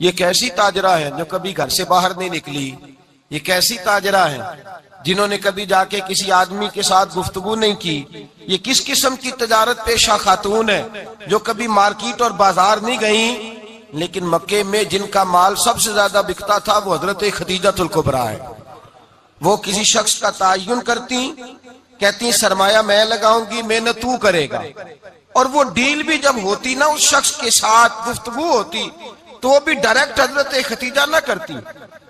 یہ کیسی تاجرہ ہے جو کبھی گھر سے باہر نہیں نکلی؟ یہ کیسی تاجرہ ہے جنہوں نے کبھی جا کے کسی آدمی کے ساتھ گفتگو نہیں کی؟ یہ کس قسم کی تجارت پیشہ خاتون ہے جو کبھی مارکیٹ اور بازار نہیں گئیں؟ لیکن مکے میں جن کا مال سب سے زیادہ بکتا تھا وہ حضرت خدیجہ الکبریٰ ہے۔ وہ کسی شخص کا تعین کرتی، کہتی سرمایہ میں لگاؤں گی، محنت تو کرے گا، اور وہ ڈیل بھی جب ہوتی نا اس شخص کے ساتھ گفتگو ہوتی تو وہ بھی ڈائریکٹ حضرت خدیجہ نہ کرتی،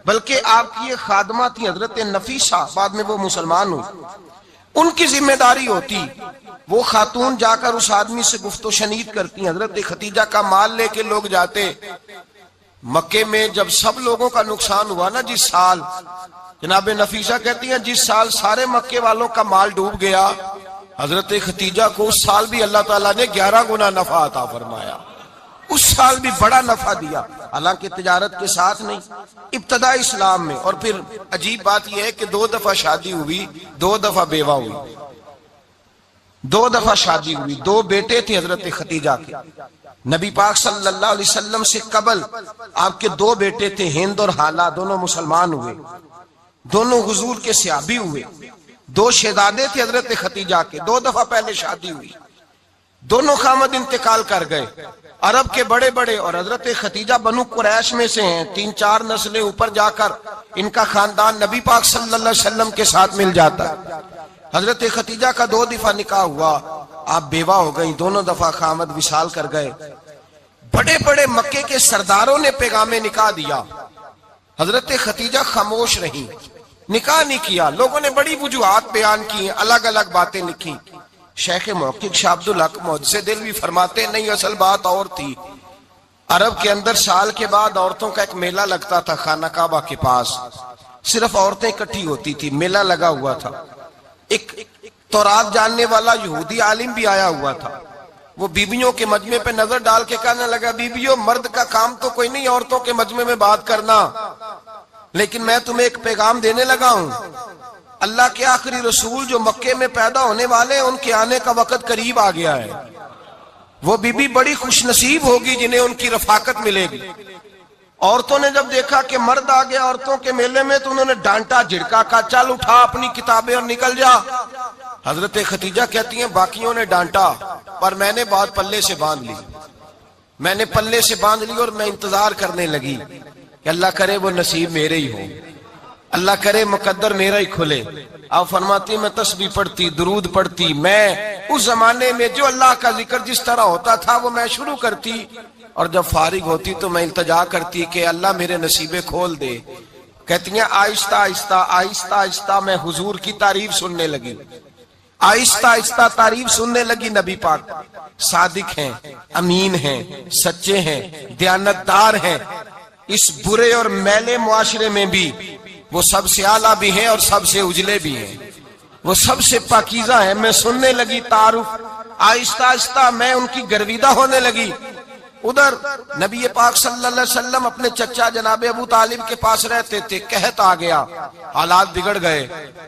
بلکہ آپ کی ایک خادمہ تھی حضرت نفیسہ، بعد میں وہ مسلمان ہوئی، ان کی ذمہ داری ہوتی وہ خاتون جا کر اس آدمی سے گفت و شنید کرتی۔ حضرت خدیجہ کا مال لے کے لوگ جاتے مکے میں، جب سب لوگوں کا نقصان ہوا نا جس سال، جناب نفیسہ کہتی ہیں جس سال سارے مکے والوں کا مال ڈوب گیا، حضرت خدیجہ کو اس سال بھی اللہ تعالیٰ نے 11 گنا نفع عطا فرمایا، اس سال بھی بڑا نفع دیا، حالانکہ تجارت کے ساتھ نہیں، ابتدا اسلام میں۔ اور پھر عجیب بات یہ ہے کہ 2 دفعہ شادی ہوئی، 2 دفعہ بیوہ ہوئی، 2 دفعہ شادی ہوئی، 2 بیٹے تھے حضرت خدیجہ کے۔ نبی پاک صلی اللہ علیہ وسلم سے قبل آپ کے 2 بیٹے تھے، ہند اور حالہ، دونوں مسلمان ہوئے، دونوں حضور کے صحابی ہوئے۔ 2 شہزادے تھے حضرت خدیجہ کے، 2 دفعہ پہلے شادی ہوئی، دونوں خامد انتقال کر گئے، عرب کے بڑے بڑے، اور حضرت خدیجہ بنو قریش میں سے ہیں، 3-4 نسلیں اوپر جا کر ان کا خاندان نبی پاک صلی اللہ علیہ وسلم کے ساتھ مل جاتا ہے۔ حضرت خدیجہ کا 2 دفعہ نکاح ہوا، آپ بیوہ ہو گئیں، دونوں دفعہ خامد وصال کر گئے۔ بڑے بڑے مکے کے سرداروں نے پیغام نکاح دیا، حضرت خدیجہ خاموش رہیں، نکاح نہیں کیا۔ لوگوں نے بڑی وجوہات بیان کی، الگ الگ باتیں لکھی۔ شیخ محقق شاہ عبدالحق محدث دہلوی فرماتے نہیں، اصل بات اور تھی۔ عرب کے اندر سال کے بعد عورتوں کا ایک میلہ لگتا تھا خانہ کعبہ کے پاس، صرف عورتیں اکٹھی ہوتی تھی، میلہ لگا ہوا تھا۔ ایک تورات جاننے والا یہودی عالم بھی آیا ہوا تھا، وہ بیویوں کے مجمع پہ نظر ڈال کے کہنے لگا، بیویوں مرد کا کام تو کوئی نہیں عورتوں کے مجمع میں بات کرنا، لیکن میں تمہیں ایک پیغام دینے لگا ہوں، اللہ کے آخری رسول جو مکے میں پیدا ہونے والے ہیں ان کے آنے کا وقت قریب آ گیا ہے۔ وہ بیوی بڑی خوش نصیب ہوگی جنہیں ان کی رفاقت ملے گی۔ عورتوں نے جب دیکھا کہ مرد آ گیا عورتوں کے میلے میں تو انہوں نے ڈانٹا جھڑکا، کہا چل اٹھا اپنی کتابیں اور نکل جا۔ حضرت خدیجہ کہتی ہیں باقیوں نے ڈانٹا پر میں نے بات پلے سے باندھ لی، میں نے پلے سے باندھ لی اور میں انتظار کرنے لگی کہ اللہ کرے وہ نصیب میرے ہی ہو، اللہ کرے مقدر میرا ہی کھلے۔ آپ فرماتی میں تسبیح پڑھتی، درود پڑھتی، میں اس زمانے میں جو اللہ کا ذکر جس طرح ہوتا تھا وہ میں شروع کرتی، اور جب فارغ ہوتی تو میں التجا کرتی کہ اللہ میرے نصیبے کھول دے۔ کہتی ہیں آہستہ آہستہ آہستہ آہستہ میں حضور کی تعریف سننے لگی، آہستہ آہستہ تعریف سننے لگی۔ نبی پاک صادق ہیں، امین ہیں، سچے ہیں، دیانتدار ہیں، اس برے اور میلے معاشرے میں بھی وہ سب سے اعلیٰ بھی ہیں اور سب سے اجلے بھی ہیں، وہ سب سے پاکیزہ ہیں۔ میں سننے لگی تعارف، آہستہ آہستہ میں ان کی گرویدہ ہونے لگی۔ ادھر نبی پاک صلی اللہ علیہ وسلم اپنے چچا جناب ابو طالب کے پاس رہتے تھے، قحط آ گیا، حالات بگڑ گئے۔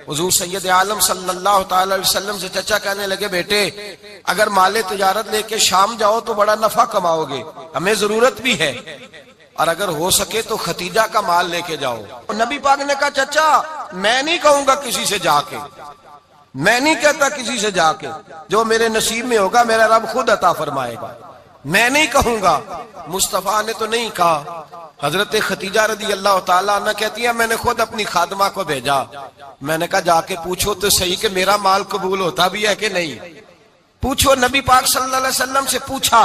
حضور سید عالم صلی اللہ تعالی علیہ وسلم سے چچا کہنے لگے بیٹے اگر مال تجارت لے کے شام جاؤ تو بڑا نفع کماؤ گے، ہمیں ضرورت بھی ہے، اور اگر ہو سکے تو خدیجہ کا مال لے کے جاؤ۔ نبی پاک نے کہا چچا میں نہیں کہوں گا کسی سے جا کے، میں نہیں کہتا کسی سے جا کے، جو میرے نصیب میں ہوگا میرا رب خود عطا فرمائے گا، میں نہیں کہوں گا۔ مصطفیٰ نے تو نہیں کہا۔ حضرت خدیجہ رضی اللہ تعالیٰ عنہ کہتی ہے میں نے خود اپنی خادمہ کو بھیجا، میں نے کہا جا کے پوچھو تو صحیح کہ میرا مال قبول ہوتا بھی ہے کہ نہیں، پوچھو۔ نبی پاک صلی اللہ علیہ وسلم سے پوچھا،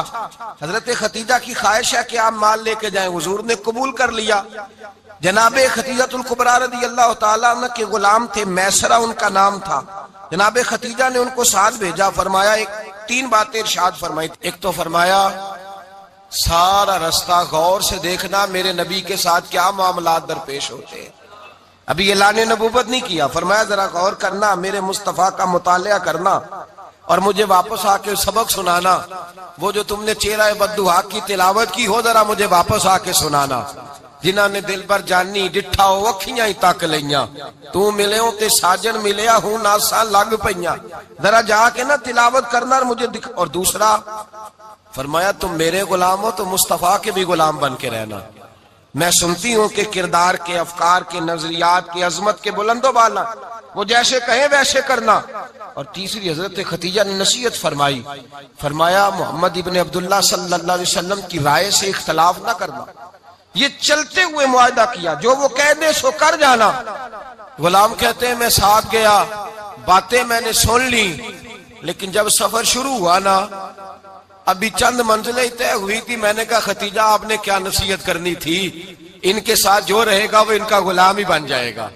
حضرت خدیجہ کی خواہش ہے کہ آپ مال لے کے جائیں، حضور نے قبول کر لیا۔ جناب خدیجہ الکبریٰ رضی اللہ تعالیٰ عنہ کے غلام تھے، میسرہ ان کا نام تھا، جناب خدیجہ نے ان کو ساتھ بھیجا، فرمایا 3 باتیں ارشاد فرمائی۔ ایک تو فرمایا سارا رستہ غور سے دیکھنا میرے نبی کے ساتھ کیا معاملات درپیش ہوتے ہیں، ابھی اعلان نبوت نہیں کیا، فرمایا ذرا غور کرنا، میرے مصطفیٰ کا مطالعہ کرنا اور مجھے واپس آ کے سبق سنانا، وہ جو تم نے چہرہ بددعا کی تلاوت کی ہو ذرا مجھے واپس آ کے سنانا۔ جنہاں نے دل بر جانی ڈٹھا ہو اکھیاں ہی تک لیاں، تو ملے ہوں تے ساجن ملیا ہوں ناساں لگ پئیاں، ذرا جا کے نا تلاوت کرنا اور مجھے اور دوسرا فرمایا تم میرے غلام ہو تو مصطفیٰ کے بھی غلام بن کے رہنا، میں سنتی ہوں کہ کردار کے، افکار کے، نظریات کی عظمت کے بلند و بالا، وہ جیسے کہیں ویسے کرنا۔ اور تیسری حضرت خدیجہ نے نصیحت فرمائی، فرمایا محمد ابن عبداللہ صلی اللہ علیہ وسلم کی رائے سے اختلاف نہ کرنا۔ یہ چلتے ہوئے معاہدہ کیا، جو وہ کہہ دے سو کر جانا۔ غلام کہتے ہیں میں ساتھ گیا، باتیں میں نے سن لی، لیکن جب سفر شروع ہوا نا، ابھی چند منزلیں طے ہوئی تھی، میں نے کہا خدیجہ آپ نے کیا نصیحت کرنی تھی، ان کے ساتھ جو رہے گا وہ ان کا غلام ہی بن جائے گا،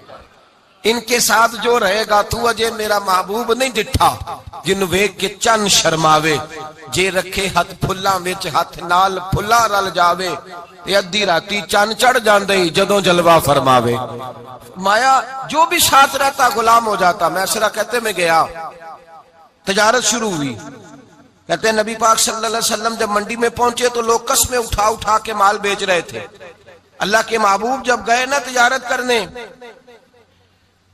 ان کے ساتھ جو رہے گا تو اجے میرا محبوب نہیں ڈٹھا، جن ویک کے چن شرماوے، جے رکھے ہاتھ پھلاں وچ ہاتھ نال پھلا رل جاوے، تے ادھی راتی چن چڑھ جاندے جدوں جلوہ فرماوے۔ مایا جو بھی ساتھ رہتا غلام ہو جاتا۔ میسرہ کہتے میں گیا، تجارت شروع ہوئی۔ کہتے ہیں نبی پاک صلی اللہ علیہ وسلم جب منڈی میں پہنچے تو لوگ قسمیں اٹھا اٹھا کے مال بیچ رہے تھے۔ اللہ کے محبوب جب گئے نا تجارت کرنے،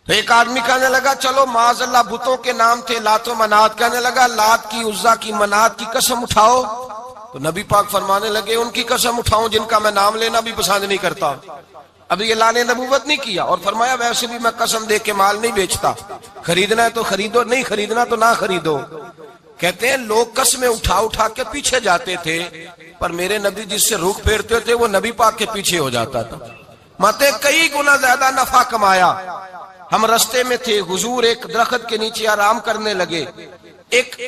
تو ایک آدمی کہنے لگا چلو معاذ اللہ بتوں کے نام تھے لات و منات، کہنے لگا لات کی، عزا کی، منات کی قسم اٹھاؤ۔ تو نبی پاک فرمانے لگے ان کی قسم اٹھاؤں جن کا میں نام لینا بھی پسند نہیں کرتا۔ ابھی اللہ نے نبوت نہیں کیا، اور فرمایا ویسے بھی میں قسم دے کے مال نہیں بیچتا، خریدنا ہے تو خریدو، نہیں خریدنا تو نہ خریدو۔ کہتے ہیں لوگ قسمیں اٹھا اٹھا کے پیچھے جاتے تھے، پر میرے نبی جس سے رخ پھیرتے تھے وہ نبی پاک کے پیچھے ہو جاتا تھا۔ ماتے کئی گنا زیادہ نفع کمایا۔ ہم رستے میں تھے، حضور ایک درخت کے نیچے آرام کرنے لگے، ایک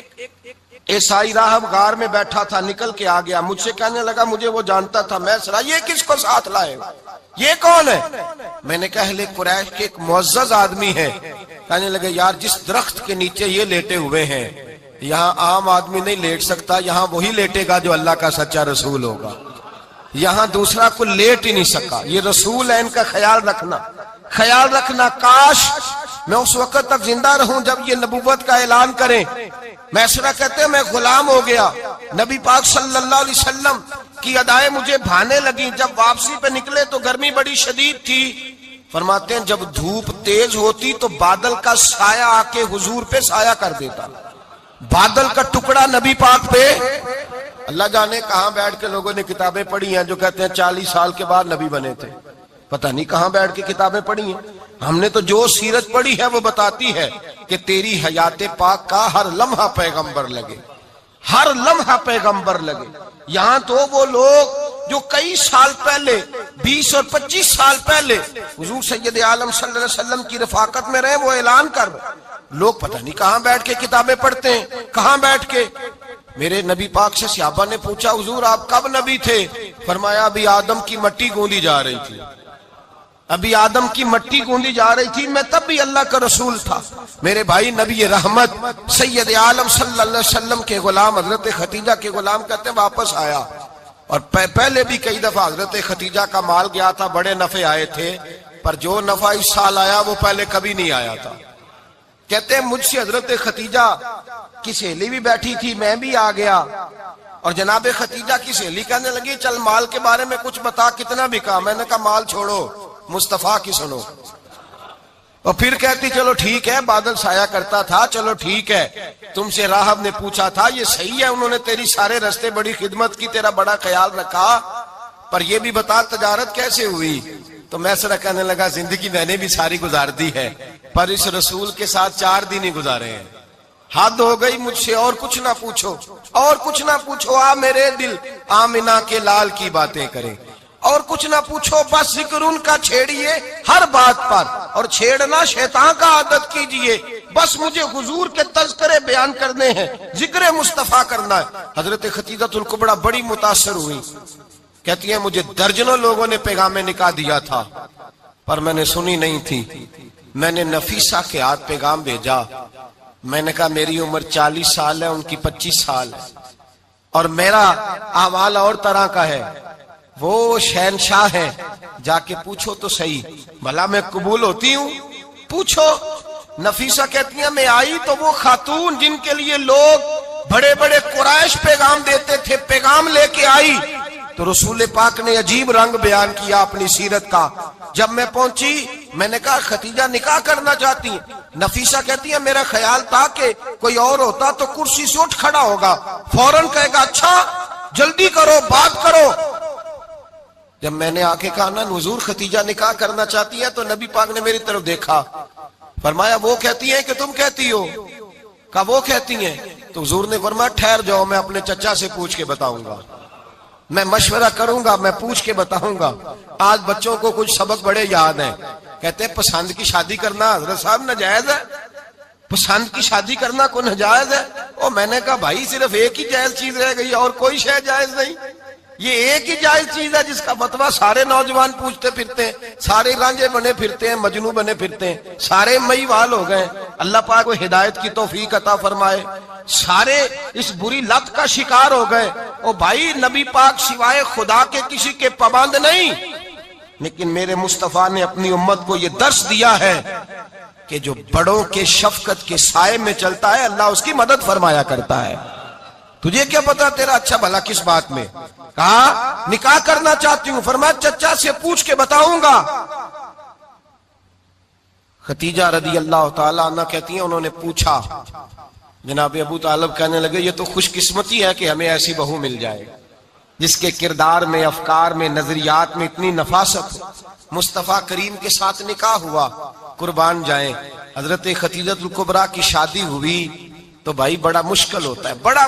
عیسائی راہب غار میں بیٹھا تھا، نکل کے آ گیا، مجھ سے کہنے لگا مجھے وہ جانتا تھا، میں سرا یہ کس کو ساتھ لائے، یہ کون ہے؟ میں نے کہا اہل قریش کے ایک معزز آدمی ہے۔ کہنے لگے یار جس درخت کے نیچے یہ لیٹے ہوئے ہیں یہاں عام آدمی نہیں لیٹ سکتا، یہاں وہی لیٹے گا جو اللہ کا سچا رسول ہوگا، یہاں دوسرا کو لیٹ ہی نہیں سکا، یہ رسول ہے، ان کا خیال رکھنا، خیال رکھنا۔ کاش میں اس وقت تک زندہ رہوں جب یہ نبوت کا اعلان کریں۔ میسرہ کہتے ہیں میں غلام ہو گیا، نبی پاک صلی اللہ علیہ وسلم کی ادائیں مجھے بھانے لگیں۔ جب واپسی پہ نکلے تو گرمی بڑی شدید تھی، فرماتے ہیں جب دھوپ تیز ہوتی تو بادل کا سایہ آ کے حضور پہ سایہ کر دیتا، بادل کا ٹکڑا نبی پاک پہ۔ اللہ جانے کہاں بیٹھ کے لوگوں نے کتابیں پڑھی ہیں جو کہتے ہیں 40 سال کے بعد نبی بنے تھے، پتہ نہیں کہاں بیٹھ کے کتابیں پڑھی ہیں۔ ہم نے تو جو سیرت پڑھی ہے وہ بتاتی ہے کہ تیری حیات پاک کا ہر لمحہ پیغمبر لگے، ہر لمحہ پیغمبر لگے۔ یہاں تو وہ لوگ جو کئی سال پہلے 20 اور 25 سال پہلے حضور سید عالم صلی اللہ علیہ وسلم کی رفاقت میں رہے، وہ اعلان کر لوگ پتہ نہیں کہاں بیٹھ کے کتابیں پڑھتے ہیں، کہاں بیٹھ کے۔ میرے نبی پاک سے صحابہ نے پوچھا حضور آپ کب نبی تھے؟ فرمایا ابھی آدم کی مٹی گوندی جا رہی تھی، ابھی آدم کی مٹی گوندی جا رہی تھی، میں تب بھی اللہ کا رسول تھا۔ میرے بھائی نبی رحمت سید عالم صلی اللہ علیہ وسلم کے غلام حضرت خدیجہ کے غلام کہتے ہیں واپس آیا، اور پہلے بھی کئی دفعہ حضرت خدیجہ کا مال گیا تھا، بڑے نفع آئے تھے، پر جو نفع اس سال آیا وہ پہلے کبھی نہیں آیا تھا۔ کہتے ہیں مجھ سے حضرت خدیجہ کی سہیلی بھی بیٹھی تھی، میں بھی آ گیا، اور جناب خدیجہ کی سہیلی کہنے لگی چل مال کے بارے میں کچھ بتا، کتنا بکا؟ میں نے کہا مال چھوڑو، مصطفیٰ کی سنو۔ اور پھر کہتی چلو ٹھیک ہے، بادل سایہ کرتا تھا، چلو ٹھیک ہے، تم سے راہب نے پوچھا تھا یہ صحیح ہے، انہوں نے تیری سارے رستے بڑی خدمت کی، تیرا بڑا خیال رکھا، پر یہ بھی بتا تجارت کیسے ہوئی؟ تو میں سرا کہنے لگا زندگی میں نے بھی ساری گزار دی ہے، پر اس رسول کے ساتھ 4 دن ہی گزارے ہیں، حد ہو گئی مجھ سے، اور کچھ نہ پوچھو، اور کچھ نہ پوچھو، آ میرے دل آمنہ کے لال کی باتیں کریں، اور کچھ نہ پوچھو، بس ذکر ان کا چھیڑیے ہر بات پر، اور چھیڑنا شیطان کا عادت کیجئے، بس مجھے حضور کے تذکرے بیان کرنے ہیں، ذکر مصطفیٰ کرنا ہے۔ حضرت خدیجہ الکبریٰ بڑی متاثر ہوئی، کہتی ہیں مجھے درجنوں لوگوں نے پیغام نکاح دیا تھا، پر میں نے سنی نہیں تھی، میں نے نفیسہ کے ہاتھ پیغام بھیجا، میں نے کہا میری عمر 40 سال ہے، ان کی 25 سال ہے، اور میرا احوال اور طرح کا ہے، وہ شہنشاہ ہے، جا کے پوچھو تو صحیح، بھلا میں قبول ہوتی ہوں؟ پوچھو۔ نفیسہ کہتی ہیں میں آئی تو وہ خاتون جن کے لیے لوگ بڑے بڑے قریش پیغام دیتے تھے، پیغام لے کے آئی، تو رسول پاک نے عجیب رنگ بیان کیا اپنی سیرت کا۔ جب میں پہنچی میں نے کہا خدیجہ نکاح کرنا چاہتی ہیں؟ نفیسہ کہتی ہے میرا خیال تھا کہ کوئی اور ہوتا تو کرسی سے اٹھ کھڑا ہوگا، فوراً کہے گا اچھا جلدی کرو بات کرو۔ جب میں نے آ کے کہا نا حضور ختیجہ نکاح کرنا چاہتی ہے، تو نبی پاک نے میری طرف دیکھا، فرمایا وہ کہتی ہیں کہ تم کہتی ہو؟ کہا وہ کہتی ہیں۔ تو حضور نے فرمایا ٹھہر جاؤ، میں اپنے چچا سے پوچھ کے بتاؤں گا، میں مشورہ کروں گا، میں پوچھ کے بتاؤں گا۔ آج بچوں کو کچھ سبق بڑے یاد ہیں، کہتے ہیں پسند کی شادی کرنا حضرت صاحب ناجائز ہے، پسند کی شادی کرنا کوئی ناجائز ہے؟ اور میں نے کہا بھائی صرف ایک ہی جائز چیز رہ گئی اور کوئی شے جائز نہیں، یہ ایک ہی جائز چیز ہے جس کا فتویٰ سارے نوجوان پوچھتے پھرتے ہیں، سارے رانجے بنے پھرتے ہیں، مجنوں بنے پھرتے ہیں، سارے مئی وال ہو گئے۔ اللہ پاک کو ہدایت کی توفیق عطا فرمائے۔ سارے اس بری لت کا شکار ہو گئے۔ او بھائی نبی پاک سوائے خدا کے کسی کے پابند نہیں، لیکن میرے مصطفیٰ نے اپنی امت کو یہ درس دیا ہے کہ جو بڑوں کے شفقت کے سائے میں چلتا ہے اللہ اس کی مدد فرمایا کرتا ہے۔ تجھے کیا پتا تیرا اچھا بھلا کس بات میں؟ کہا نکاح کرنا چاہتی ہوں، فرمایا چچا سے پوچھ کے بتاؤں گا۔ ختیجہ رضی اللہ تعالیٰ عنہ کہتی ہیں انہوں نے پوچھا، جناب ابو طالب کہنے لگے یہ تو خوش قسمتی ہے کہ ہمیں ایسی بہو مل جائے جس کے کردار میں، افکار میں، نظریات میں اتنی نفاست ہو۔ مصطفیٰ کریم کے ساتھ نکاح ہوا، قربان جائیں۔ حضرت خدیجہ الکبریٰ کی شادی ہوئی تو بھائی بڑا مشکل ہوتا ہے، بڑا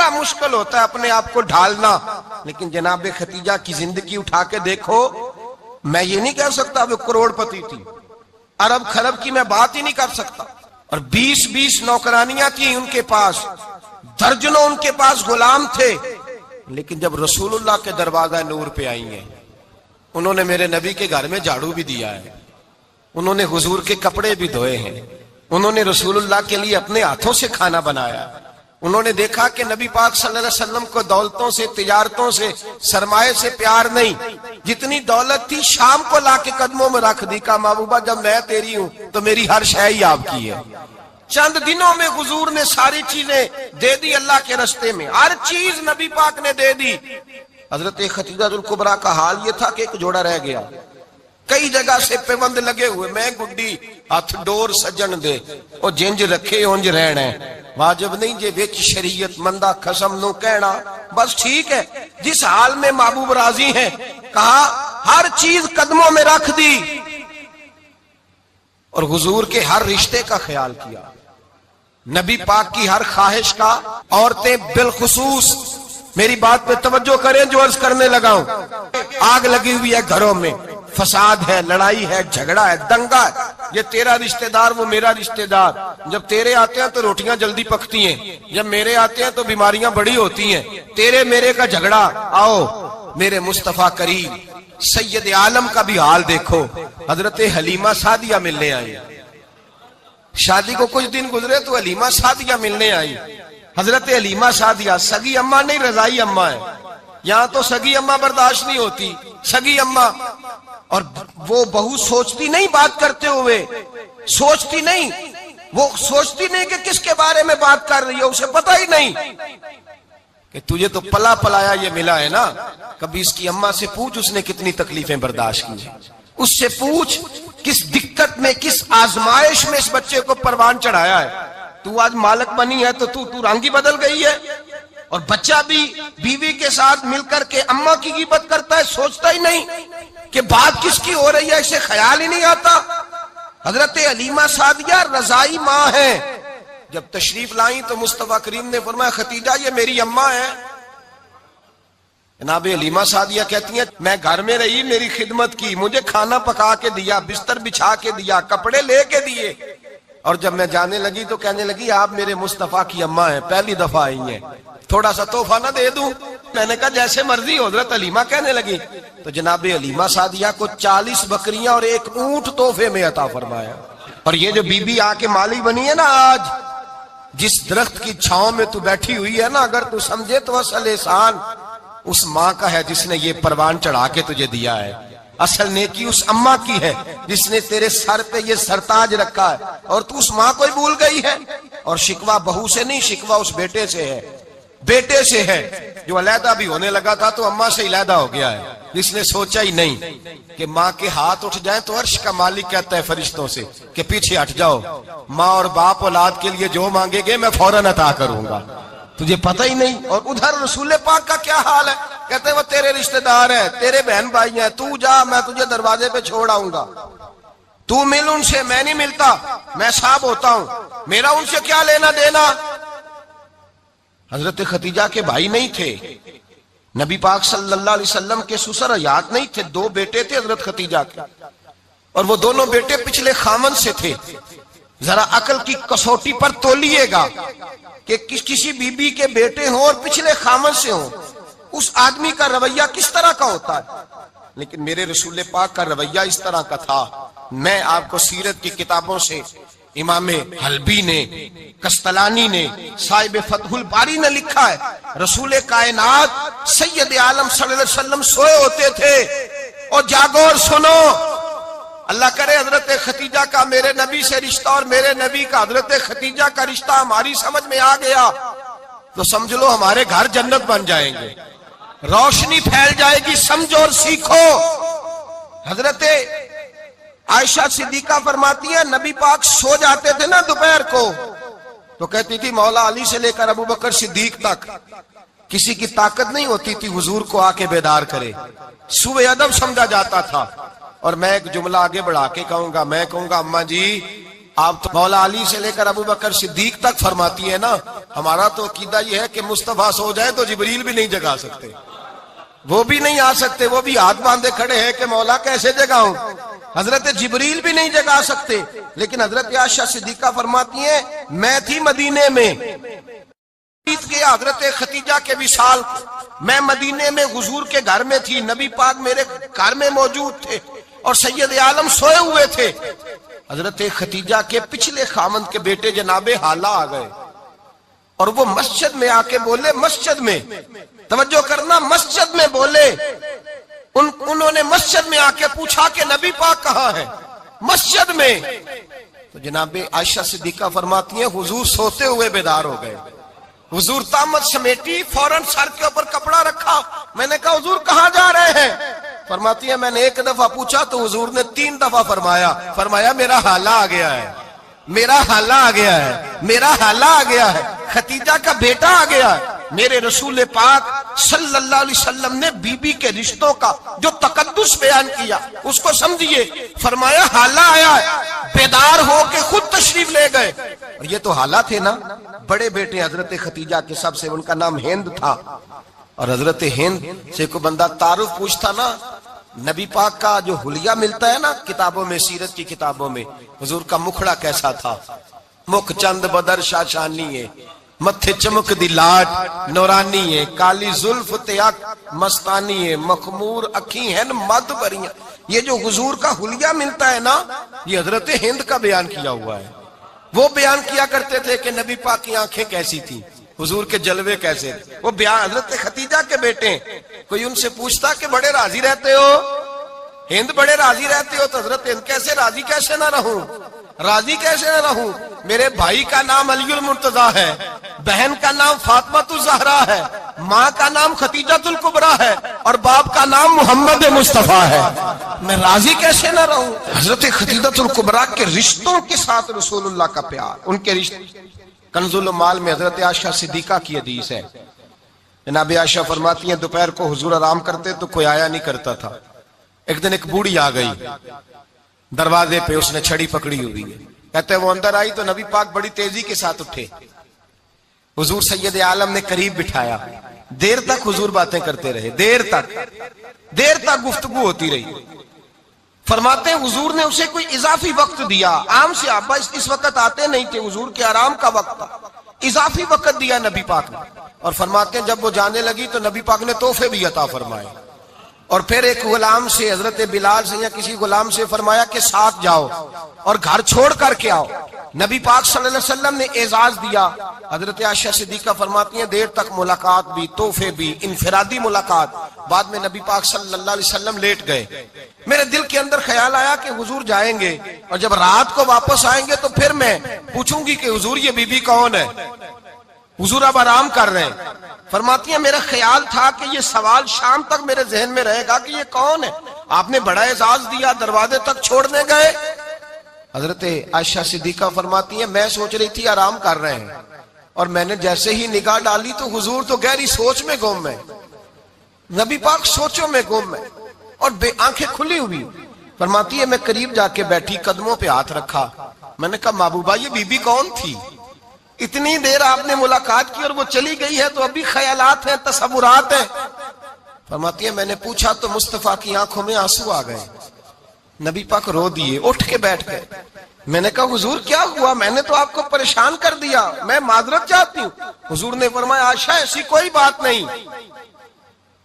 مشکل ہوتا ہے اپنے آپ کو ڈھالنا۔ لیکن جناب خدیجہ کی زندگی اٹھا کے دیکھو، میں یہ نہیں کہہ سکتا وہ کروڑ پتی تھی، ارب خرب کی میں بات ہی نہیں کر سکتا، اور 20 نوکرانیاں تھیں ان کے پاس، درجنوں ان کے پاس غلام تھے۔ لیکن جب رسول اللہ کے دروازہ نور پہ آئی ہیں، انہوں نے میرے نبی کے گھر میں جھاڑو بھی دیا ہے، انہوں نے حضور کے کپڑے بھی دھوئے ہیں، انہوں نے رسول اللہ کے لیے اپنے ہاتھوں سے کھانا بنایا، انہوں نے دیکھا کہ نبی پاک صلی اللہ علیہ وسلم کو دولتوں سے، تجارتوں سے، سرمایہ سے پیار نہیں، جتنی دولت تھی شام کو لا کے قدموں میں رکھ دی، کہا محبوبہ جب میں تیری ہوں تو میری ہر شے ہی آپ کی ہے۔ چند دنوں میں حضور نے ساری چیزیں دے دی اللہ کے رستے میں، ہر چیز نبی پاک نے دے دی۔ حضرت خدیجہ الکبریٰ کا حال یہ تھا کہ ایک جوڑا رہ گیا، کئی جگہ سے پیوند لگے ہوئے، میں گڈی ہاتھ ڈور سجن دے او جنج رکھے اونج رہنا ہے، واجب نہیں جے وچ شریعت مندہ قسم نو کہنا، بس ٹھیک ہے جس حال میں محبوب راضی ہیں۔ کہا ہر چیز قدموں میں رکھ دی اور حضور کے ہر رشتے کا خیال کیا، نبی پاک کی ہر خواہش کا۔ عورتیں بالخصوص میری بات پہ توجہ کریں جو عرض کرنے لگا ہوں، آگ لگی ہوئی ہے گھروں میں، فساد ہے، لڑائی ہے، جھگڑا ہے، دنگا ہے، یہ تیرا رشتہ دار وہ میرا رشتہ دار، جب تیرے آتے ہیں تو روٹیاں جلدی پکتی ہیں، جب میرے آتے ہیں تو بیماریاں بڑی ہوتی ہیں، تیرے میرے کا جھگڑا۔ آؤ میرے مصطفیٰ کریم سید عالم کا بھی حال دیکھو، حضرت حلیمہ سعدیہ ملنے آئی، شادی کو کچھ دن گزرے تو حلیمہ سعدیہ ملنے آئی۔ حضرت حلیمہ سعدیہ سگی اماں نہیں رضائی اماں ہے، یہاں تو سگی اماں برداشت نہیں ہوتی، سگی اماں، اور وہ بہو سوچتی نہیں بات کرتے ہوئے، سوچتی نہیں، وہ سوچتی نہیں کہ کس کے بارے میں بات کر رہی ہے، اسے پتہ ہی نہیں کہ تجھے تو پلا پلایا یہ ملا ہے نا، کبھی اس کی اماں سے پوچھ اس نے کتنی تکلیفیں برداشت کی، اس سے پوچھ کس دقت میں، کس آزمائش میں اس بچے کو پروان چڑھایا ہے۔ تو آج مالک بنی ہے تو تو رنگ ہی بدل گئی ہے، اور بچہ بھی بیوی کے ساتھ مل کر کے اماں کی غیبت کرتا ہے، سوچتا ہی نہیں کہ بات کس کی ہو رہی ہے، اسے خیال ہی نہیں آتا۔ حضرت حلیمہ سعدیہ رضائی ماں ہے، جب تشریف لائیں تو مصطفیٰ کریم نے فرمایا خدیجہ یہ میری اماں ہے۔ جناب حلیمہ سعدیہ کہتی ہیں میں گھر میں رہی، میری خدمت کی، مجھے کھانا پکا کے دیا، بستر بچھا کے دیا، کپڑے لے کے دیے، اور جب میں جانے لگی تو کہنے لگی آپ میرے مصطفیٰ کی اماں ہیں، پہلی دفعہ آئی ہیں، تھوڑا سا تحفہ نہ دے دوں؟ میں نے کہا جیسے مرضی۔ حضرت حلیمہ کہنے لگی تو جناب حلیمہ سعدیہ کو 40 بکریاں اور 1 اونٹ تحفے میں عطا فرمایا۔ اور یہ جو بی بی آ کے مالی بنی ہے نا آج، جس درخت کی چھاؤں میں تو بیٹھی ہوئی ہے نا، اگر تو سمجھے تو اصل احسان اس ماں کا ہے جس نے یہ پروان چڑھا کے تجھے دیا ہے، اصل نیکی اس اماں کی ہے جس نے تیرے سر پہ یہ سرتاج رکھا ہے، اور تو اس ماں کو ہی بھول گئی ہے۔ اور شکوہ بہو سے نہیں، شکوہ اس بیٹے سے ہے، بیٹے سے ہے جو علیحدہ بھی ہونے لگا تھا تو اماں سے علیحدہ ہو گیا ہے، جس نے سوچا ہی نہیں کہ ماں کے ہاتھ اٹھ جائیں تو عرش کا مالک کہتا ہے فرشتوں سے کہ پیچھے ہٹ جاؤ، ماں اور باپ اولاد کے لیے جو مانگے گے میں فوراً عطا کروں گا، تجھے پتہ ہی نہیں۔ اور ادھر رسول پاک کا کیا حال ہے، کہتے وہ تیرے رشتہ دار ہے، تیرے بہن بھائی ہیں، تو جا، میں تجھے دروازے پہ چھوڑ آؤں گا، تو مل ان سے، میں نہیں ملتا، میں صاحب ہوتا ہوں، میرا ان سے کیا لینا دینا۔ حضرت خدیجہ کے بھائی نہیں تھے، نبی پاک صلی اللہ علیہ وسلم کے سسر حیات نہیں تھے، 2 بیٹے تھے حضرت خدیجہ کے، اور وہ دونوں بیٹے پچھلے خامن سے تھے۔ ذرا عقل کی کسوٹی پر تولیے گا کہ کسی بی بی کے بیٹے ہوں اور پچھلے خامن سے ہوں، اس آدمی کا رویہ کس طرح کا ہوتا ہے۔ لیکن میرے رسول پاک کا رویہ اس طرح کا تھا۔ میں آپ کو سیرت کی کتابوں سے امام حلبی نے، کستلانی نے، صاحب فتح الباری نے لکھا ہے، رسول کائنات سید عالم صلی اللہ علیہ وسلم سوئے ہوتے تھے، اور جاگو اور سنو، اللہ کرے حضرت خدیجہ کا میرے نبی سے رشتہ اور میرے نبی کا حضرت خدیجہ کا رشتہ ہماری سمجھ میں آ گیا تو سمجھ لو ہمارے گھر جنت بن جائیں گے، روشنی پھیل جائے گی، سمجھو اور سیکھو۔ حضرت عائشہ صدیقہ فرماتی ہے نبی پاک سو جاتے تھے نا دوپہر کو تو کہتی تھی مولا علی سے لے کر ابو بکر صدیق تک کسی کی طاقت نہیں ہوتی تھی حضور کو آ کے بیدار کرے، سوء ادب سمجھا جاتا تھا۔ اور میں ایک جملہ آگے بڑھا کے کہوں گا، میں کہوں گا اماں جی آپ تو مولا علی سے لے کر ابو بکر صدیق تک فرماتی ہے نا، ہمارا تو عقیدہ یہ ہے کہ مصطفیٰ سو جائے تو جبریل بھی نہیں جگا سکتے، وہ بھی نہیں آ سکتے، وہ بھی ہاتھ باندھے کھڑے ہیں کہ مولا کیسے جگاؤں، حضرت جبریل بھی نہیں جگا سکتے۔ لیکن حضرت عائشہ صدیقہ فرماتی ہیں میں تھی مدینے میں کے حضرت خدیجہ کے وصال، میں مدینے میں حضور کے گھر میں تھی، نبی پاک میرے گھر میں موجود تھے اور سید عالم سوئے ہوئے تھے۔ حضرت خدیجہ کے پچھلے خامند کے بیٹے جناب حالہ آ گئے اور وہ مسجد میں آ کے بولے، مسجد میں توجہ کرنا، مسجد میں بولے، انہوں نے مسجد میں آ کے پوچھا کہ نبی پاک کہاں ہے، مسجد میں۔ تو جناب عائشہ صدیقہ فرماتی ہیں حضور سوتے ہوئے بیدار ہو گئے، حضور طامت سمیٹی، فوراً سر کے اوپر کپڑا رکھا، میں نے کہا حضور کہاں جا رہے ہیں؟ فرماتی ہے میں نے 1 دفعہ پوچھا تو حضور نے 3 دفعہ فرمایا میرا حالہ آ گیا ہے، میرا حالہ آ گیا ہے، میرا حالہ آ گیا ہے، خدیجہ کا بیٹا آ گیا ہے۔ میرے رسول پاک صلی اللہ علیہ وسلم نے بی بی کے رشتوں کا جو تقدس بیان کیا اس کو سمجھیے، فرمایا حالہ آیا ہے، بیدار ہو کے خود تشریف لے گئے۔ اور یہ تو حالہ تھے نا، بڑے بیٹے حضرت خدیجہ کے سب سے، ان کا نام ہند تھا، اور حضرت ہند سے کوئی بندہ تعارف پوچھتا نا، نبی پاک کا جو حلیہ ملتا ہے نا کتابوں میں، سیرت کی کتابوں میں، حضور کا مکھڑا کیسا تھا، مکھ چند بدر شاشانی ہے، متھے چمک دی لاٹ نورانی ہے، کالی زلف تیاک مستانی ہے، مخمور اکھی ہیں مد بریاں۔ یہ جو حضور کا حلیہ ملتا ہے نا، یہ حضرت ہند کا بیان کیا ہوا ہے۔ وہ بیان کیا کرتے تھے کہ نبی پاک کی آنکھیں کیسی تھی، حضور کے جلوے کیسے تھے، وہ بیان حضرت خدیجہ کے بیٹے ہیں۔ کوئی ان سے پوچھتا کہ بڑے راضی رہتے ہو، ہند بڑے راضی رہتے ہو، تو حضرت ہند کیسے راضی کیسے نہ رہوں، راضی کیسے نہ رہوں، میرے بھائی کا نام علی المرتضیٰ ہے، بہن کا نام فاطمہ الزہرا ہے، ماں کا نام خدیجہ الکبریٰ ہے، اور باپ کا نام محمد مصطفیٰ ہے، میں راضی کیسے نہ رہوں۔ حضرت خدیجہ الکبریٰ کے رشتوں کے ساتھ رسول اللہ کا پیار، ان کے رشتے۔ کنز المال میں حضرت عائشہ صدیقہ کی حدیث ہے، جناب عائشہ فرماتی ہیں دوپہر کو حضور آرام کرتے تو کوئی آیا نہیں کرتا تھا۔ ایک دن ایک بوڑھی آ گئی دروازے پہ، اس نے چھڑی پکڑی ہوئی ہے، کہتے وہ اندر آئی تو نبی پاک بڑی تیزی کے ساتھ اٹھے، حضور سید عالم نے قریب بٹھایا، دیر تک حضور باتیں کرتے رہے، دیر تک گفتگو ہوتی رہی۔ فرماتے ہیں حضور نے اسے کوئی اضافی وقت دیا، عام صحابہ اس وقت آتے نہیں تھے، حضور کے آرام کا وقت تھا، اضافی وقت دیا نبی پاک نے۔ اور فرماتے ہیں جب وہ جانے لگی تو نبی پاک نے تحفے بھی عطا فرمائے، اور پھر ایک غلام سے، حضرت بلال سے یا کسی غلام سے فرمایا کہ ساتھ جاؤ اور گھر چھوڑ کر کے آؤ۔ نبی پاک صلی اللہ علیہ وسلم نے اعزاز دیا۔ حضرت عائشہ صدیقہ فرماتی ہیں دیر تک ملاقات بھی، تحفے بھی، انفرادی ملاقات۔ بعد میں نبی پاک صلی اللہ علیہ وسلم لیٹ گئے، میرے دل کے اندر خیال آیا کہ حضور جائیں گے اور جب رات کو واپس آئیں گے تو پھر میں پوچھوں گی کہ حضور یہ بی بی کون ہے، حضور اب آرام کر رہے ہیں۔ فرماتی ہیں میرا خیال تھا کہ یہ سوال شام تک میرے ذہن میں رہے گا کہ یہ کون ہے، آپ نے بڑا اعزاز دیا، دروازے تک چھوڑنے گئے۔ حضرت عائشہ صدیقہ فرماتی ہیں میں سوچ رہی تھی آرام کر رہے ہیں، اور میں نے جیسے ہی نگاہ ڈالی تو حضور تو گہری سوچ میں گم ہے۔ نبی پاک سوچوں میں گم ہے اور آنکھیں کھلی ہوئی. فرماتی ہے میں قریب جا کے بیٹھی, قدموں پہ ہاتھ رکھا. میں نے کہا محبوبہ یہ بی بی کون تھی؟ اتنی دیر آپ نے ملاقات کی اور وہ چلی گئی ہے تو ابھی خیالات ہیں, تصورات ہیں. فرماتی ہے میں نے پوچھا تو مصطفیٰ کی آنکھوں میں آنسو آ گئے. نبی پاک رو دیے, اٹھ کے بیٹھ گئے. میں نے کہا حضور کیا ہوا؟ میں نے تو آپ کو پریشان کر دیا, میں معذرت چاہتی ہوں. حضور نے فرمایا عائشہ ایسی کوئی بات نہیں,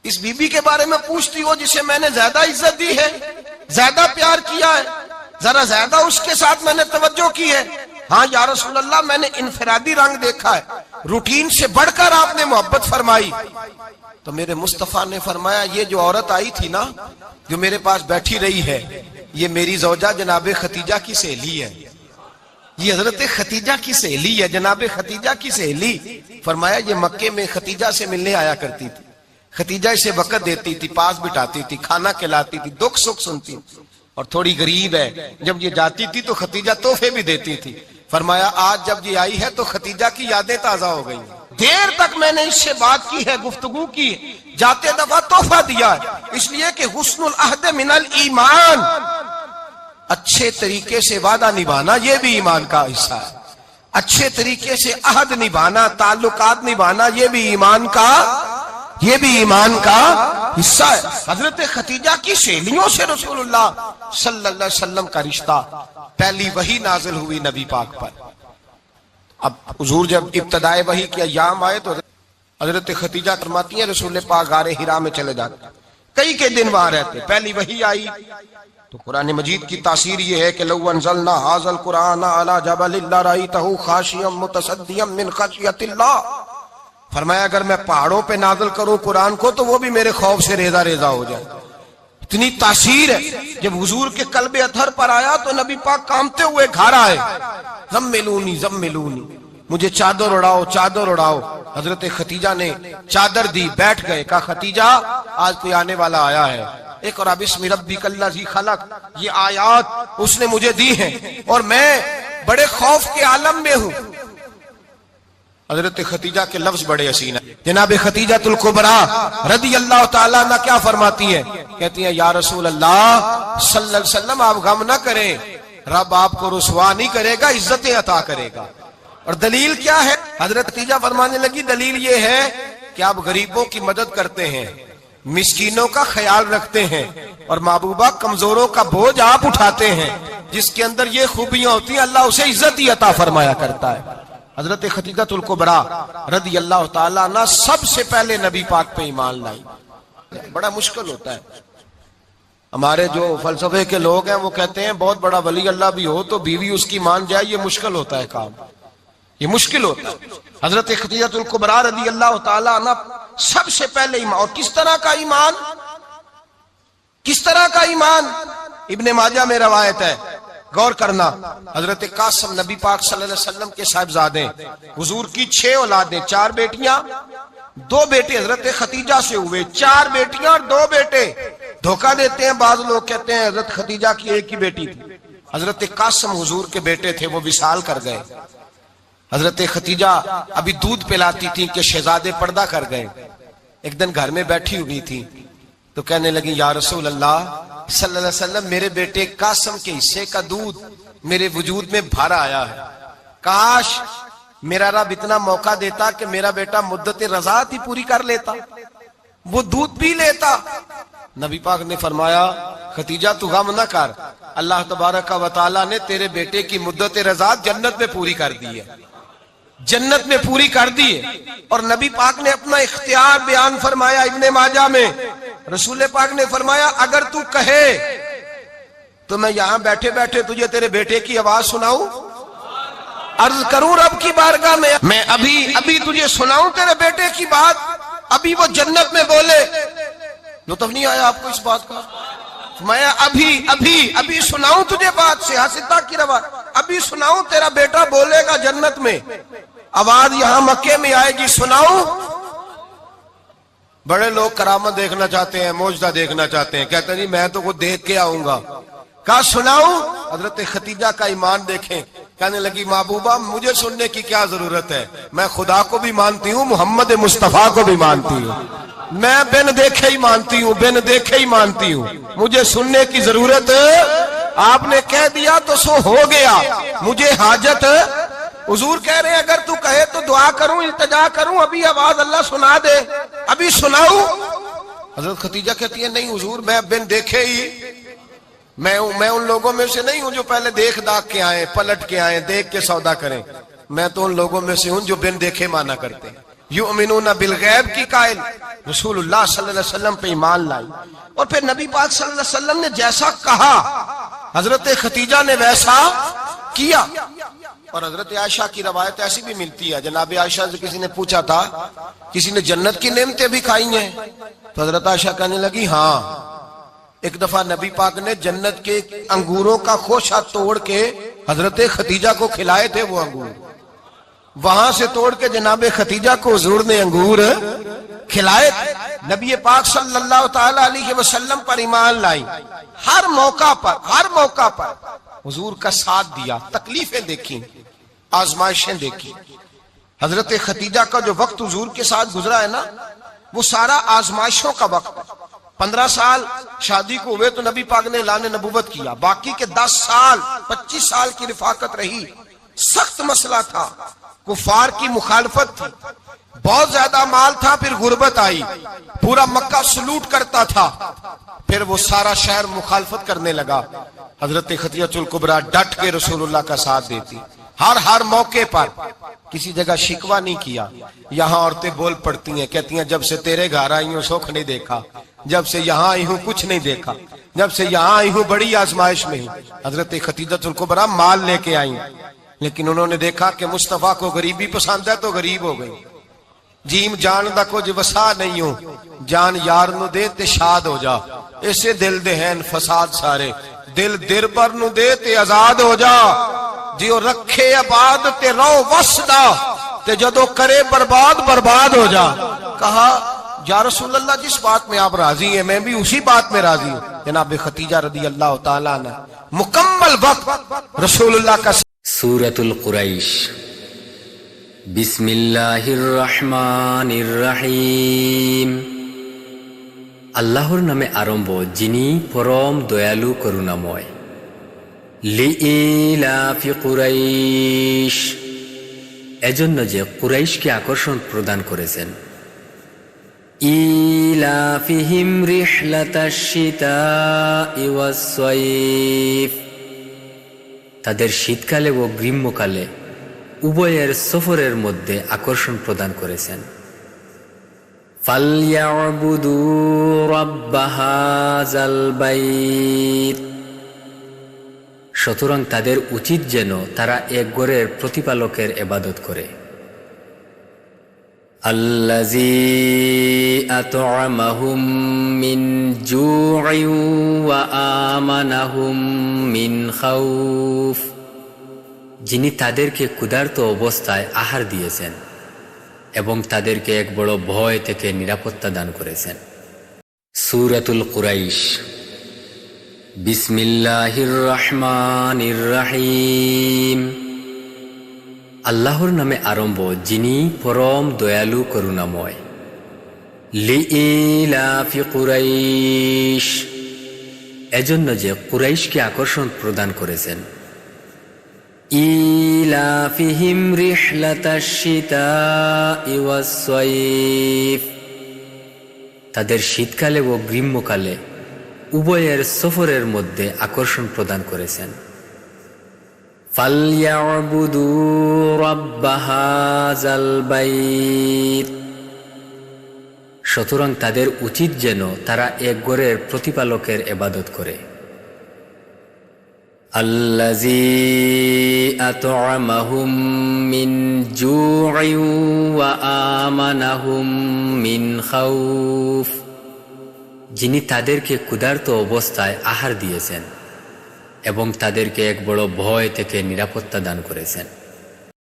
اس بی بی کے بارے میں پوچھتی ہو جسے میں نے زیادہ عزت دی ہے, زیادہ پیار کیا ہے, ذرا زیادہ اس کے ساتھ میں نے توجہ کی ہے. ہاں یا رسول اللہ میں نے انفرادی رنگ دیکھا ہے, روٹین سے بڑھ کر آپ نے محبت فرمائی. تو میرے مصطفیٰ نے فرمایا یہ جو عورت آئی تھی نا, جو میرے پاس بیٹھی رہی ہے, یہ میری زوجہ جناب خدیجہ کی سہیلی ہے. یہ حضرت خدیجہ کی سہیلی ہے, جناب خدیجہ کی سہیلی. فرمایا یہ مکے میں خدیجہ سے ملنے آیا کرتی تھی, خدیجہ اسے وقت دیتی تھی, پاس بٹھاتی تھی, کھانا کھلاتی تھی, دکھ سکھ سنتی, اور تھوڑی غریب ہے. جب یہ جاتی تھی تو خدیجہ تحفے بھی دیتی تھی. فرمایا آج جب یہ آئی ہے تو خدیجہ کی یادیں تازہ ہو گئی. دیر تک میں نے اس سے بات کی ہے, گفتگو کی ہے, جاتے دفعہ تحفہ دیا ہے, اس لیے کہ حسن العہد من الایمان, اچھے طریقے سے وعدہ نبھانا یہ بھی ایمان کا حصہ ہے. اچھے طریقے سے عہد نبھانا, تعلقات نبھانا یہ بھی ایمان کا حصہ ہے. حضرت خدیجہ کی سہیلیوں سے رسول اللہ صلی اللہ علیہ وسلم کا رشتہ. پہلی وحی نازل ہوئی نبی پاک پر. اب حضور جب ابتدائے وحی کے ایام آئے تو حضرت خدیجہ فرماتی ہیں رسول پاک غار حرا میں چلے جاتے, کئی کے دن وہاں رہتے. پہلی وحی آئی تو قرآن مجید کی تاثیر یہ ہے کہ لو انزلنا ھذا القرآن علی جبل لرأیتہ خاشعا متصدعا من خشیۃ اللہ. فرمایا اگر میں پہاڑوں پہ نازل کروں قرآن کو تو وہ بھی میرے خوف سے ریزہ ریزہ ہو جائے. اتنی تاثیر ہے. جب حضور کے قلب اطہر پر آیا تو نبی پاک کامتے ہوئے گھر آئے, زملونی زملونی, مجھے چادر اڑاؤ چادر اڑاؤ. حضرت خدیجہ نے چادر دی, بیٹھ گئے. کہا خدیجہ آج کوئی آنے والا آیا ہے. ایک اور بسم ربک الذی خلق, یہ آیات اس نے مجھے دی ہیں اور میں بڑے خوف کے عالم میں ہوں. حضرت خدیجہ کے لفظ بڑے حسین ہیں. جناب خدیجہ الکبریٰ رضی اللہ تعالیٰ عنہ کیا فرماتی ہیں؟ کہتی ہیں یا رسول اللہ صلی اللہ علیہ وسلم آپ غم نہ کریں, رب آپ کو رسوا نہیں کرے گا, عزتیں عطا کرے گا. اور دلیل کیا ہے؟ حضرت خدیجہ فرمانے لگی دلیل یہ ہے کہ آپ غریبوں کی مدد کرتے ہیں, مسکینوں کا خیال رکھتے ہیں, اور محبوبہ کمزوروں کا بوجھ آپ اٹھاتے ہیں. جس کے اندر یہ خوبیاں ہوتی ہیں اللہ اسے عزت ہی عطا فرمایا کرتا ہے. حضرت خدیجہ الکبریٰ رضی اللہ تعالیٰ عنہ سب سے پہلے نبی پاک پہ ایمان لائی. بڑا مشکل ہوتا ہے. ہمارے جو فلسفے کے لوگ ہیں وہ کہتے ہیں بہت بڑا ولی اللہ بھی ہو تو بیوی اس کی مان جائے, یہ مشکل ہوتا ہے کام, یہ مشکل ہوتا ہے. حضرت خدیجہ الکبریٰ رضی اللہ تعالیٰ عنہ سب سے پہلے ایمان. اور کس طرح کا ایمان؟ کس طرح کا ایمان؟ ابن ماجہ میں روایت ہے, غور کرنا. حضرت قاسم نبی پاک صلی اللہ علیہ وسلم کے صاحبزادے, حضور کی 6 اولادیں, 4 بیٹیاں 2 بیٹے حضرت خدیجہ سے ہوئے, 4 بیٹیاں اور 2 بیٹے. دھوکہ دیتے ہیں بعض لوگ, کہتے ہیں حضرت خدیجہ کی ایک ہی بیٹی تھی. حضرت قاسم حضور کے بیٹے تھے, وہ وصال کر گئے. حضرت خدیجہ ابھی دودھ پلاتی تھی کہ شہزادے پردہ کر گئے. ایک دن گھر میں بیٹھی ہوئی تھی تو کہنے لگی یا رسول اللہ صلی اللہ علیہ وسلم میرے بیٹے قاسم کے حصے کا دودھ میرے وجود میں بھر آیا ہے, کاش میرا رب اتنا موقع دیتا کہ میرا بیٹا مدت رضاعت ہی پوری کر لیتا, وہ دودھ پی لیتا. نبی پاک نے فرمایا خدیجہ تو غم نہ کر, اللہ تبارک و تعالیٰ نے تیرے بیٹے کی مدت رضاعت جنت میں پوری کر دی ہے, جنت میں پوری کر دی ہے. اور نبی پاک نے اپنا اختیار بیان فرمایا ابن ماجہ میں. رسول پاک نے فرمایا اگر تو کہے تو میں یہاں بیٹھے بیٹھے تجھے تیرے بیٹے کی آواز سناؤں, عرض کروں رب کی بارگاہ میں ابھی تجھے سناؤں تیرے بیٹے کی بات, ابھی وہ جنت میں بولے. لطف نہیں آیا آپ کو اس بات کا؟ میں ابھی سناؤں تجھے بات, سیاستہ کی روایت, ابھی سناؤں تیرا بیٹا بولے گا جنت میں, آواز یہاں مکے میں آئے گی, سناؤں. بڑے لوگ کرامت دیکھنا چاہتے ہیں, معجزہ دیکھنا چاہتے ہیں, کہتے ہیں جی میں تو وہ دیکھ کے آؤں گا. کہا سناؤں. حضرت خدیجہ کا ایمان دیکھیں, کہنے لگی محبوبہ مجھے سننے کی کیا ضرورت ہے، میں خدا کو بھی مانتی ہوں، محمد مصطفیٰ کو بھی مانتی ہوں، میں بن دیکھے ہی مانتی ہوں، بن دیکھے ہی مانتی ہوں، مجھے سننے کی ضرورت آپ نے کہہ دیا تو سو ہو گیا، مجھے حاجت۔ حضور کہہ رہے ہیں اگر تو کہے تو دعا کروں، التجا کروں، ابھی آواز اللہ سنا دے، ابھی سناؤں؟ حضرت ختیجہ کہتی ہے نہیں حضور، میں بن دیکھے ہی، میں ان لوگوں میں سے نہیں ہوں جو پہلے دیکھ داکھ کے آئیں، پلٹ کے آئیں، دیکھ کے سودا کریں، میں تو ان لوگوں میں سے ہوں جو بن دیکھے مانا کرتے ہیں۔ یؤمنون بالغیب کی قائل، رسول اللہ صلی اللہ علیہ وسلم پہ ایمان لائی، اور پھر نبی پاک صلی اللہ علیہ وسلم نے جیسا کہا حضرت ختیجہ نے ویسا کیا۔ اور حضرت عائشہ کی روایت ایسی بھی ملتی ہے، جناب عائشہ سے کسی نے پوچھا تھا کسی نے جنت کی نعمتیں بھی کھائی ہیں؟ تو حضرت عائشہ کہنے لگی ہاں، ایک دفعہ نبی پاک نے جنت کے انگوروں کا خوشہ توڑ کے حضرت ختیجہ کو کھلائے تھے، وہ انگور وہاں سے توڑ کے جناب ختیجہ کو حضور نے انگور کھلائے تھے۔ نبی پاک صلی اللہ تعالی علیہ وسلم پر ایمان لائی، ہر موقع پر حضور کا ساتھ دیا، تکلیفیں دیکھی، آزمائشیں دیکھی۔ حضرت ختیجہ کا جو وقت حضور کے ساتھ گزرا ہے نا، وہ سارا آزمائشوں کا وقت ہے۔ 15 سال شادی کو ہوئے تو نبی پاک نے اعلان نبوت کیا، باقی کے 10 سال 25 سال کی رفاقت رہی، سخت مسئلہ تھا، کفار کی مخالفت تھی، بہت زیادہ مال تھا، پھر غربت آئی، پورا مکہ سلوٹ کرتا تھا، پھر وہ سارا شہر مخالفت کرنے لگا۔ حضرت خدیجہ الکبریٰ ڈٹ کے رسول اللہ کا ساتھ دیتی، ہر موقع پر کسی جگہ شکوہ نہیں کیا۔ یہاں عورتیں بول پڑتی ہیں، کہتی ہیں جب سے تیرے گھر آئی ہوں سکھ نہیں دیکھا، جب سے یہاں آئی ہوں کچھ نہیں دیکھا، جب سے یہاں آئی ہوں بڑی آزمائش میں ہوں۔ حضرت خدیجہ الکبریٰ مال لے کے آئیں، لیکن انہوں نے دیکھا کہ مصطفیٰ کو غریبی پسند ہے تو غریب ہو گئی۔ جیم جان دا کچھ وسا نہیں ہوں، جان یار نو دے تے شاد ہو جا، اسے دل دے ہیں فساد سارے، دل دربر نو دے تے آزاد ہو جا، جیو رکھے آباد تے رو وسدا، تے جدو کرے برباد ہو جا۔ کہا یا رسول اللہ جس بات میں آپ راضی ہیں میں بھی اسی بات میں راضی ہوں۔ جناب ختیجہ رضی اللہ تعالیٰ عنہ مکمل وقت رسول اللہ کا۔ سورۃ القریش۔ بسم اللہ الرحمن الرحیم۔ আল্লাহর নামে আরম্ভ যিনি পরম দয়ালু করুণাময়। লিইলাফি কুরাইশ, এজন্য যে কুরাইশকে আকর্ষণ প্রদান করেছেন। ইলাফিহিম রিহলাতাশ শিতাই ওয়াস সাইফ, তাদের শীতকালে ও গ্রীষ্মকালে উভয়ের সফরের মধ্যে আকর্ষণ প্রদান করেছেন। ফালইয়াবুদু রাব্ব হাযাল বাইত, সুতরাং তাদের উচিত যেন তারা এক ঘরের প্রতিপালকের ইবাদত করে। আল্লাযী আত'আমাহুম মিন জু'ইন ওয়া আমানাহুম মিন খাউফ, যিনি তাদেরকে ক্ষুধার্ত অবস্থায় আহার দিয়েছেন এবং তাদেরকে এক বড় ভয় থেকে নিরাপত্তা দান করেছেন। সূরাতুল কুরাইশ। বিসমিল্লাহির রহমানির রহিম। আল্লাহর নামে আরম্ভ যিনি পরম দয়ালু করুণাময়। লিইলাফি কুরাইশ, এজন্য যে কুরাইশকে আকর্ষণ প্রদান করেছেন। ইলাফিহিম রিহলাতাশ শিতাই ওয়াস সাইফ, তাদের শীতকালে ও গ্রীষ্মকালে উভয়ের সফরের মধ্যে আকর্ষণ প্রদান করেছেন। ফালইয়াবুদু রাব্ব হাযাল বাইত, সুতরাং তাদের উচিত যেন তারা এক ঘরের প্রতিপালকের ইবাদত করে। আল্লাযী আত'আমাহুম মিন জু'ইন ওয়া আমানাহুম মিন খাউফ, যিনি তাদেরকে ক্ষুধার্ত অবস্থায় আহার দিয়েছেন এবং তাদেরকে এক বড় ভয় থেকে নিরাপত্তা দান করেছেন।